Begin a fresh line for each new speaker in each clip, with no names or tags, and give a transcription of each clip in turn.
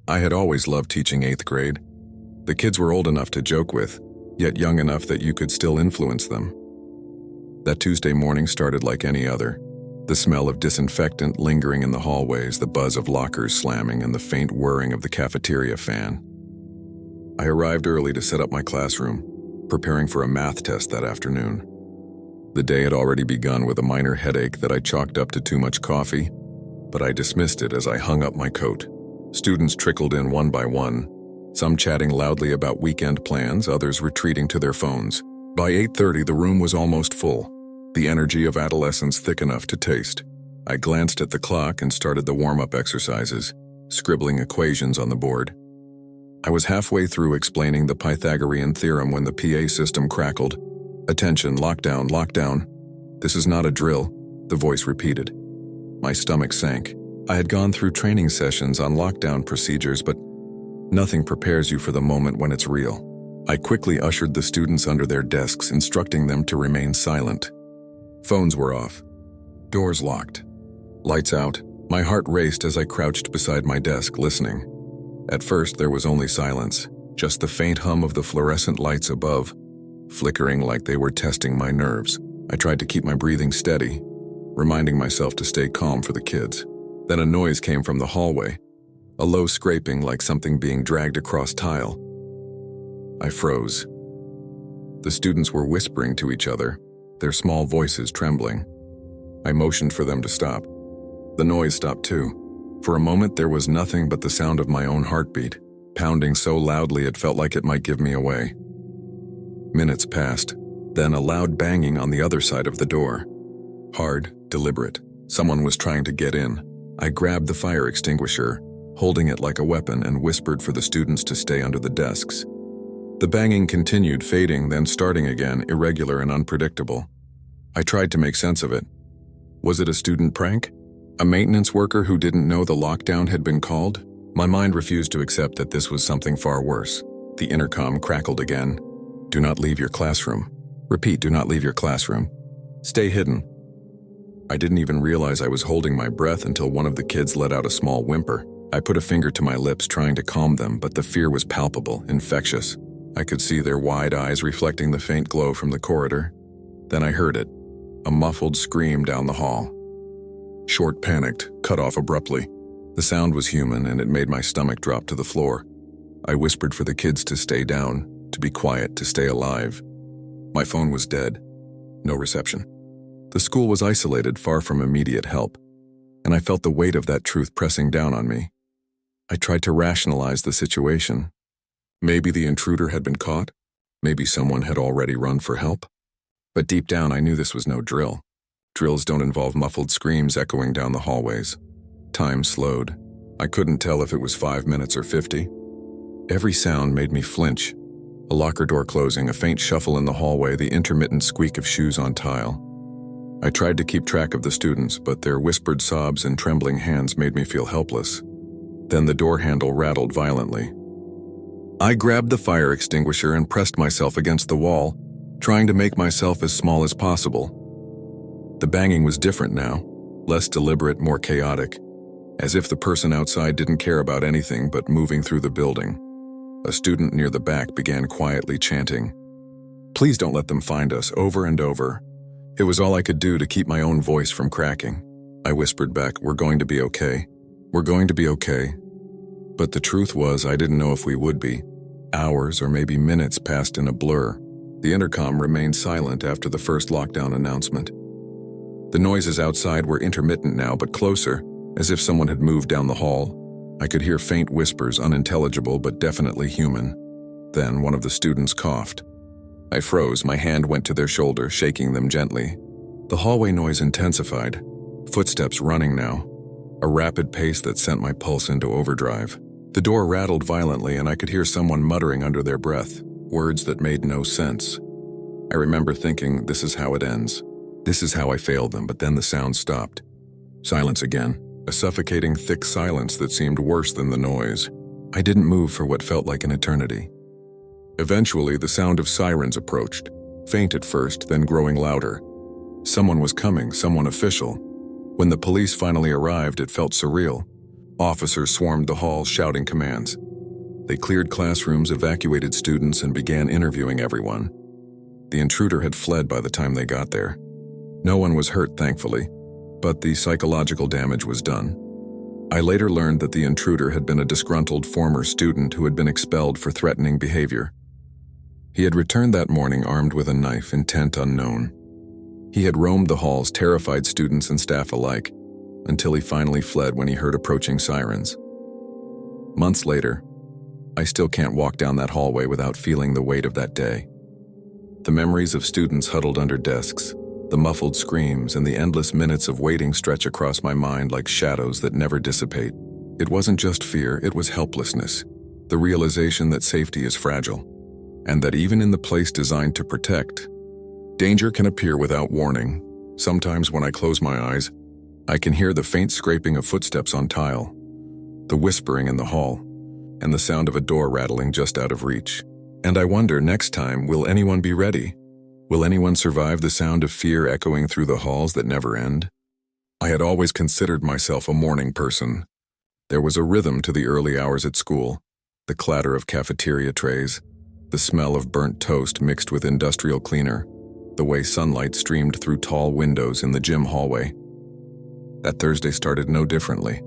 I had always loved teaching 8th grade. The kids were old enough to joke with, yet young enough that you could still influence them. That Tuesday morning started like any other. The smell of disinfectant lingering in the hallways, the buzz of lockers slamming, and the faint whirring of the cafeteria fan. I arrived early to set up my classroom, preparing for a math test that afternoon. The day had already begun with a minor headache that I chalked up to too much coffee, but I dismissed it as I hung up my coat. Students trickled in one by one, some chatting loudly about weekend plans, others retreating to their phones. By 8:30, the room was almost full, the energy of adolescence thick enough to taste. I glanced at the clock and started the warm-up exercises, scribbling equations on the board. I was halfway through explaining the Pythagorean theorem when the PA system crackled. "Attention, lockdown, lockdown. This is not a drill," the voice repeated. My stomach sank. I had gone through training sessions on lockdown procedures, but nothing prepares you for the moment when it's real. I quickly ushered the students under their desks, instructing them to remain silent. Phones were off. Doors locked. Lights out. My heart raced as I crouched beside my desk, listening. At first, there was only silence, just the faint hum of the fluorescent lights above, flickering like they were testing my nerves. I tried to keep my breathing steady, reminding myself to stay calm for the kids. Then a noise came from the hallway, a low scraping like something being dragged across tile. I froze. The students were whispering to each other, their small voices trembling. I motioned for them to stop. The noise stopped too. For a moment, there was nothing but the sound of my own heartbeat, pounding so loudly it felt like it might give me away. Minutes passed, then a loud banging on the other side of the door. Hard, deliberate. Someone was trying to get in. I grabbed the fire extinguisher, holding it like a weapon, and whispered for the students to stay under the desks. The banging continued, fading, then starting again, irregular and unpredictable. I tried to make sense of it. Was it a student prank? A maintenance worker who didn't know the lockdown had been called? My mind refused to accept that this was something far worse. The intercom crackled again. "Do not leave your classroom. Repeat, do not leave your classroom. Stay hidden." I didn't even realize I was holding my breath until one of the kids let out a small whimper. I put a finger to my lips, trying to calm them, but the fear was palpable, infectious. I could see their wide eyes reflecting the faint glow from the corridor. Then I heard it, a muffled scream down the hall. Short, panicked, cut off abruptly. The sound was human, and it made my stomach drop to the floor. I whispered for the kids to stay down, to be quiet, to stay alive. My phone was dead. No reception. The school was isolated, far from immediate help, and I felt the weight of that truth pressing down on me. I tried to rationalize the situation. Maybe the intruder had been caught. Maybe someone had already run for help. But deep down, I knew this was no drill. Drills don't involve muffled screams echoing down the hallways. Time slowed. I couldn't tell if it was 5 minutes or 50. Every sound made me flinch. A locker door closing, a faint shuffle in the hallway, the intermittent squeak of shoes on tile. I tried to keep track of the students, but their whispered sobs and trembling hands made me feel helpless. Then the door handle rattled violently. I grabbed the fire extinguisher and pressed myself against the wall, trying to make myself as small as possible. The banging was different now, less deliberate, more chaotic, as if the person outside didn't care about anything but moving through the building. A student near the back began quietly chanting, "Please don't let them find us," over and over. It was all I could do to keep my own voice from cracking. I whispered back, "We're going to be okay. We're going to be okay." But the truth was, I didn't know if we would be. Hours or maybe minutes passed in a blur. The intercom remained silent after the first lockdown announcement. The noises outside were intermittent now, but closer, as if someone had moved down the hall. I could hear faint whispers, unintelligible but definitely human. Then one of the students coughed. I froze, my hand went to their shoulder, shaking them gently. The hallway noise intensified, footsteps running now, a rapid pace that sent my pulse into overdrive. The door rattled violently, and I could hear someone muttering under their breath, words that made no sense. I remember thinking, this is how it ends. This is how I failed them, but then the sound stopped. Silence again, a suffocating, thick silence that seemed worse than the noise. I didn't move for what felt like an eternity. Eventually, the sound of sirens approached, faint at first, then growing louder. Someone was coming, someone official. When the police finally arrived, it felt surreal, Officers swarmed the halls shouting commands. They cleared classrooms, evacuated students, and began interviewing everyone. The intruder had fled by the time they got there. No one was hurt, thankfully, but the psychological damage was done. I later learned that the intruder had been a disgruntled former student who had been expelled for threatening behavior. He had returned that morning armed with a knife, intent unknown. He had roamed the halls, terrified students and staff alike, until he finally fled when he heard approaching sirens. Months later, I still can't walk down that hallway without feeling the weight of that day. The memories of students huddled under desks, the muffled screams, and the endless minutes of waiting stretch across my mind like shadows that never dissipate. It wasn't just fear, it was helplessness, the realization that safety is fragile, and that even in the place designed to protect, danger can appear without warning. Sometimes when I close my eyes, I can hear the faint scraping of footsteps on tile, the whispering in the hall, and the sound of a door rattling just out of reach. And I wonder, next time, will anyone be ready? Will anyone survive the sound of fear echoing through the halls that never end? I had always considered myself a morning person. There was a rhythm to the early hours at school, the clatter of cafeteria trays, the smell of burnt toast mixed with industrial cleaner, the way sunlight streamed through tall windows in the gym hallway. That Thursday started no differently.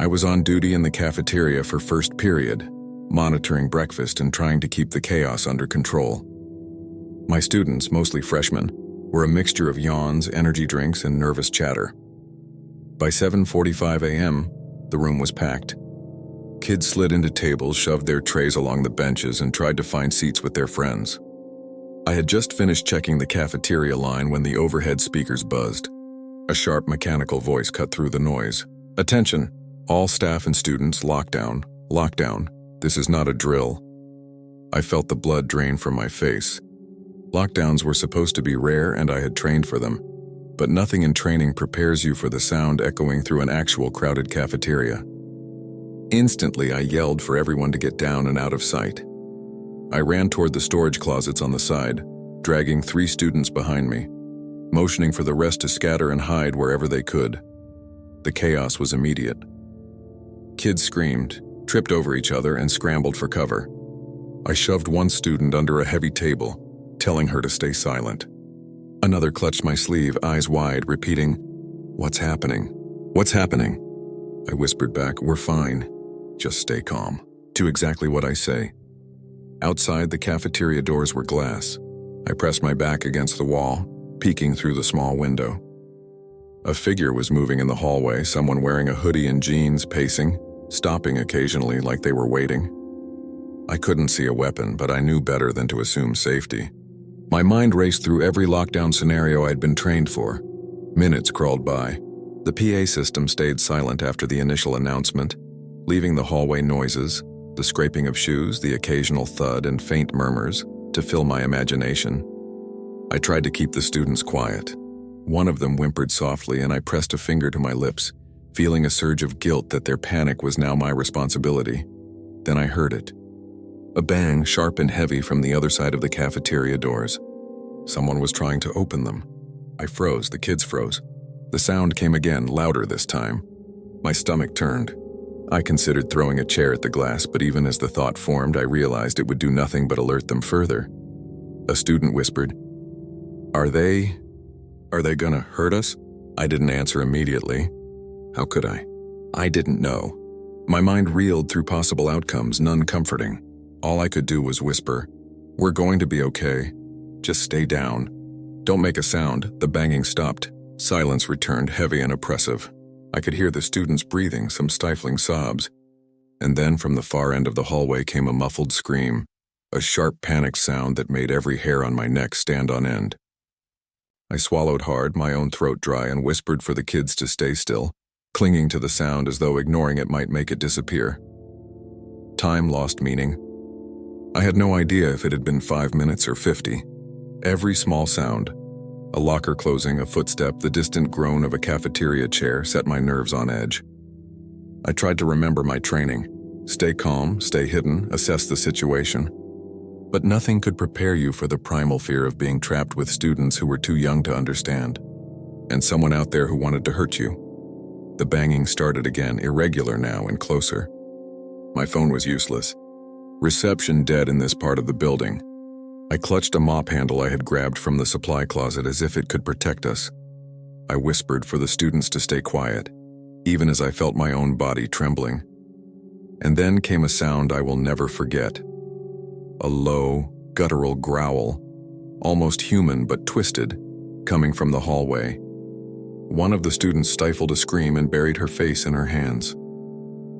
I was on duty in the cafeteria for first period, monitoring breakfast and trying to keep the chaos under control. My students, mostly freshmen, were a mixture of yawns, energy drinks, and nervous chatter. By 7:45 a.m., the room was packed. Kids slid into tables, shoved their trays along the benches, and tried to find seats with their friends. I had just finished checking the cafeteria line when the overhead speakers buzzed. A sharp mechanical voice cut through the noise. "Attention! All staff and students, lockdown, lockdown. This is not a drill." I felt the blood drain from my face. Lockdowns were supposed to be rare and I had trained for them, but nothing in training prepares you for the sound echoing through an actual crowded cafeteria. Instantly, I yelled for everyone to get down and out of sight. I ran toward the storage closets on the side, dragging 3 students behind me, motioning for the rest to scatter and hide wherever they could. The chaos was immediate. Kids screamed, tripped over each other, and scrambled for cover. I shoved one student under a heavy table, telling her to stay silent. Another clutched my sleeve, eyes wide, repeating, "What's happening? What's happening?" I whispered back, "We're fine. Just stay calm." To exactly what I say. Outside, the cafeteria doors were glass. I pressed my back against the wall, peeking through the small window. A figure was moving in the hallway, someone wearing a hoodie and jeans, pacing, stopping occasionally like they were waiting. I couldn't see a weapon, but I knew better than to assume safety. My mind raced through every lockdown scenario I'd been trained for. Minutes crawled by. The PA system stayed silent after the initial announcement, leaving the hallway noises, the scraping of shoes, the occasional thud, and faint murmurs to fill my imagination. I tried to keep the students quiet. One of them whimpered softly, and I pressed a finger to my lips, feeling a surge of guilt that their panic was now my responsibility. Then I heard it. A bang, sharp and heavy, from the other side of the cafeteria doors. Someone was trying to open them. I froze, the kids froze. The sound came again, louder this time. My stomach turned. I considered throwing a chair at the glass, but even as the thought formed, I realized it would do nothing but alert them further. A student whispered, Are they gonna hurt us?" I didn't answer immediately. How could I? I didn't know. My mind reeled through possible outcomes, none comforting. All I could do was whisper, "We're going to be okay. Just stay down. Don't make a sound." The banging stopped. Silence returned, heavy and oppressive. I could hear the students breathing, some stifling sobs. And then from the far end of the hallway came a muffled scream, a sharp panic sound that made every hair on my neck stand on end. I swallowed hard, my own throat dry, and whispered for the kids to stay still, clinging to the sound as though ignoring it might make it disappear. Time lost meaning. I had no idea if it had been 5 minutes or 50. Every small sound, a locker closing, a footstep, the distant groan of a cafeteria chair, set my nerves on edge. I tried to remember my training. Stay calm, stay hidden, assess the situation. But nothing could prepare you for the primal fear of being trapped with students who were too young to understand, and someone out there who wanted to hurt you. The banging started again, irregular now and closer. My phone was useless. Reception dead in this part of the building. I clutched a mop handle I had grabbed from the supply closet as if it could protect us. I whispered for the students to stay quiet, even as I felt my own body trembling. And then came a sound I will never forget. A low, guttural growl, almost human but twisted, coming from the hallway. One of the students stifled a scream and buried her face in her hands.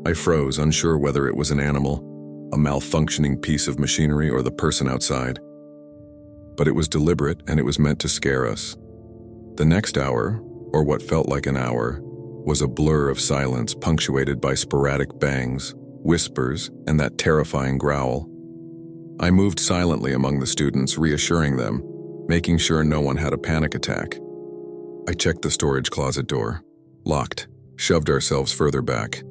I froze, unsure whether it was an animal, a malfunctioning piece of machinery, or the person outside. But it was deliberate, and it was meant to scare us. The next hour, or what felt like an hour, was a blur of silence punctuated by sporadic bangs, whispers, and that terrifying growl. I moved silently among the students, reassuring them, making sure no one had a panic attack. I checked the storage closet door. Locked. Shoved ourselves further back.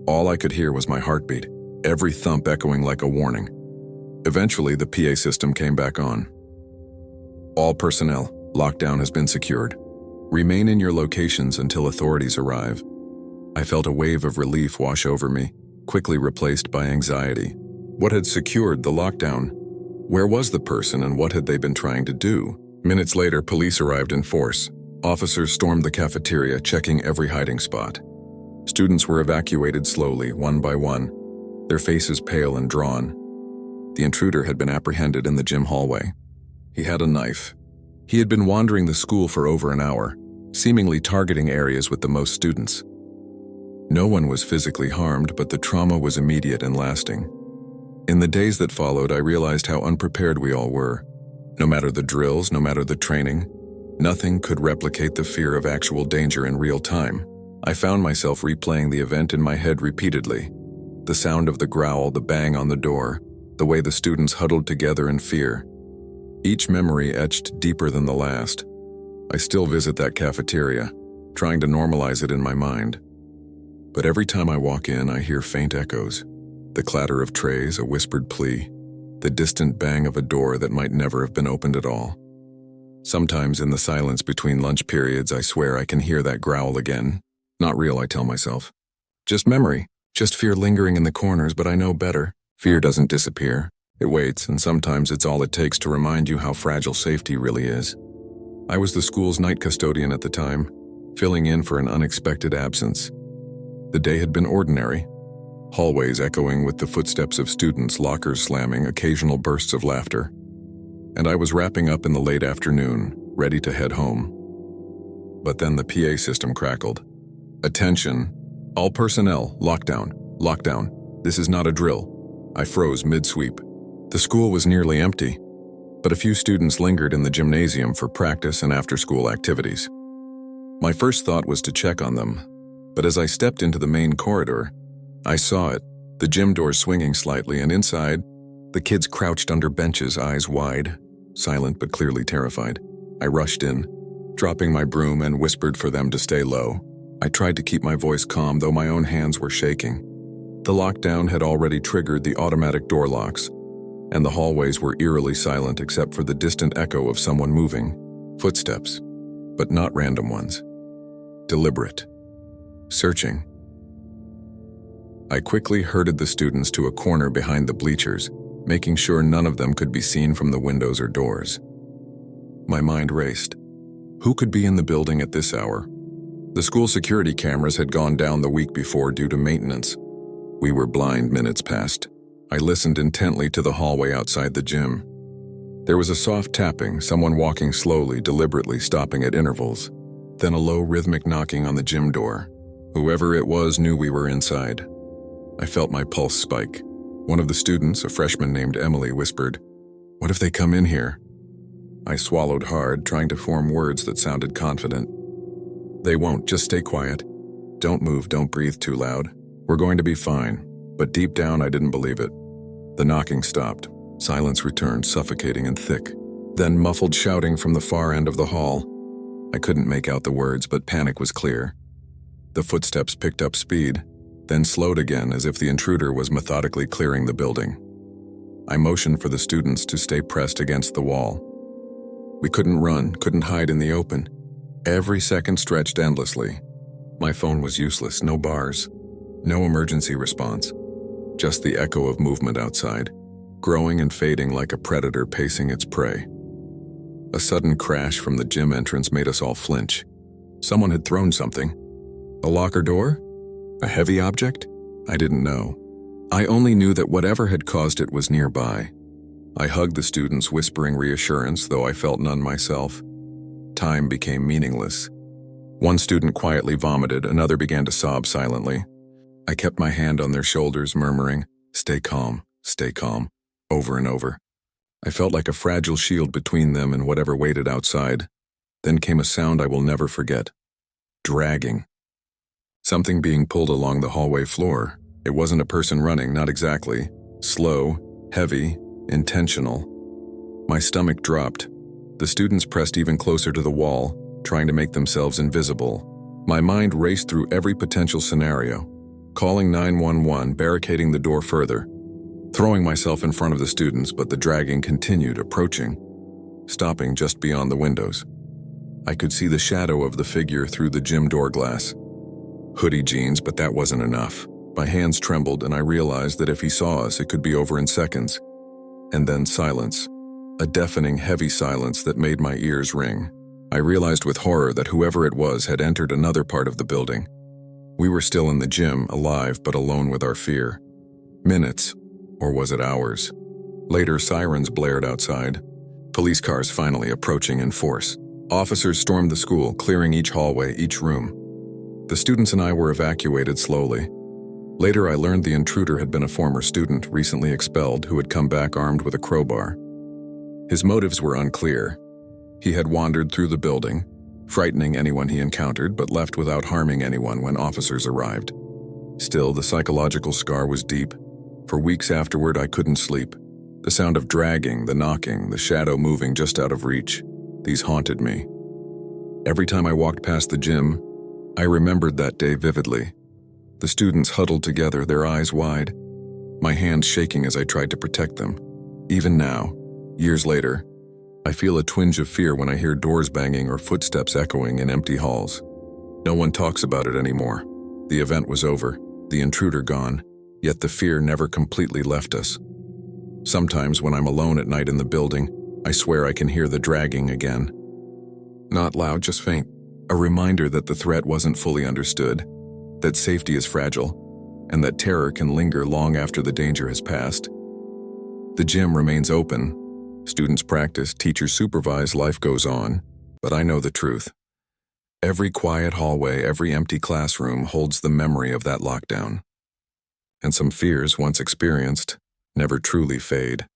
All I could hear was my heartbeat, every thump echoing like a warning. Eventually, the PA system came back on. All personnel, lockdown has been secured. Remain in your locations until authorities arrive. I felt a wave of relief wash over me, quickly replaced by anxiety. What had secured the lockdown? Where was the person and what had they been trying to do? Minutes later, police arrived in force. Officers stormed the cafeteria, checking every hiding spot. Students were evacuated slowly, one by one, their faces pale and drawn. The intruder had been apprehended in the gym hallway. He had a knife. He had been wandering the school for over an hour, seemingly targeting areas with the most students. No one was physically harmed, but the trauma was immediate and lasting. In the days that followed, I realized how unprepared we all were. No matter the drills, no matter the training, nothing could replicate the fear of actual danger in real time. I found myself replaying the event in my head repeatedly. The sound of the growl, the bang on the door, the way the students huddled together in fear. Each memory etched deeper than the last. I still visit that cafeteria, trying to normalize it in my mind. But every time I walk in, I hear faint echoes. The clatter of trays, a whispered plea, the distant bang of a door that might never have been opened at all. Sometimes in the silence between lunch periods, I swear I can hear that growl again. Not real, I tell myself. Just memory, just fear lingering in the corners, but I know better. Fear doesn't disappear. It waits, and sometimes it's all it takes to remind you how fragile safety really is. I was the school's night custodian at the time, filling in for an unexpected absence. The day had been ordinary. Hallways echoing with the footsteps of students, lockers slamming, occasional bursts of laughter. And I was wrapping up in the late afternoon, ready to head home. But then the PA system crackled. Attention, all personnel, lockdown, lockdown. This is not a drill. I froze mid-sweep. The school was nearly empty, but a few students lingered in the gymnasium for practice and after-school activities. My first thought was to check on them, but as I stepped into the main corridor, I saw it, the gym doors swinging slightly, and inside, the kids crouched under benches, eyes wide, silent but clearly terrified. I rushed in, dropping my broom, and whispered for them to stay low. I tried to keep my voice calm, though my own hands were shaking. The lockdown had already triggered the automatic door locks, and the hallways were eerily silent except for the distant echo of someone moving. Footsteps, but not random ones. Deliberate. Searching. I quickly herded the students to a corner behind the bleachers, making sure none of them could be seen from the windows or doors. My mind raced. Who could be in the building at this hour? The school security cameras had gone down the week before due to maintenance. We were blind minutes past. I listened intently to the hallway outside the gym. There was a soft tapping, someone walking slowly, deliberately stopping at intervals. Then a low rhythmic knocking on the gym door. Whoever it was knew we were inside. I felt my pulse spike. One of the students, a freshman named Emily, whispered, "What if they come in here?" I swallowed hard, trying to form words that sounded confident. "They won't, just stay quiet. Don't move, don't breathe too loud. We're going to be fine." But deep down, I didn't believe it. The knocking stopped. Silence returned, suffocating and thick. Then muffled shouting from the far end of the hall. I couldn't make out the words, but panic was clear. The footsteps picked up speed, then slowed again as if the intruder was methodically clearing the building. I motioned for the students to stay pressed against the wall. We couldn't run, couldn't hide in the open. Every second stretched endlessly. My phone was useless, no bars, no emergency response, just the echo of movement outside, growing and fading like a predator pacing its prey. A sudden crash from the gym entrance made us all flinch. Someone had thrown something. A locker door? A heavy object? I didn't know. I only knew that whatever had caused it was nearby. I hugged the students, whispering reassurance, though I felt none myself. Time became meaningless. One student quietly vomited, another began to sob silently. I kept my hand on their shoulders, murmuring, stay calm, over and over. I felt like a fragile shield between them and whatever waited outside. Then came a sound I will never forget. Dragging. Something being pulled along the hallway floor. It wasn't a person running, not exactly. Slow, heavy, intentional. My stomach dropped. The students pressed even closer to the wall, trying to make themselves invisible. My mind raced through every potential scenario, calling 911, barricading the door further, throwing myself in front of the students, but the dragging continued, approaching, stopping just beyond the windows. I could see the shadow of the figure through the gym door glass. Hoodie jeans, but that wasn't enough. My hands trembled, and I realized that if he saw us, it could be over in seconds. And then silence. A deafening, heavy silence that made my ears ring. I realized with horror that whoever it was had entered another part of the building. We were still in the gym, alive but alone with our fear. Minutes, or was it hours? Later, sirens blared outside. Police cars finally approaching in force. Officers stormed the school, clearing each hallway, each room. The students and I were evacuated slowly. Later, I learned the intruder had been a former student, recently expelled, who had come back armed with a crowbar. His motives were unclear. He had wandered through the building, frightening anyone he encountered, but left without harming anyone when officers arrived. Still, the psychological scar was deep. For weeks afterward, I couldn't sleep. The sound of dragging, the knocking, the shadow moving just out of reach, these haunted me. Every time I walked past the gym, I remembered that day vividly. The students huddled together, their eyes wide, my hands shaking as I tried to protect them. Even now, years later, I feel a twinge of fear when I hear doors banging or footsteps echoing in empty halls. No one talks about it anymore. The event was over, the intruder gone, yet the fear never completely left us. Sometimes when I'm alone at night in the building, I swear I can hear the dragging again. Not loud, just faint. A reminder that the threat wasn't fully understood, that safety is fragile, and that terror can linger long after the danger has passed. The gym remains open. Students practice, teachers supervise, life goes on. But I know the truth. Every quiet hallway, every empty classroom holds the memory of that lockdown. And some fears, once experienced, never truly fade.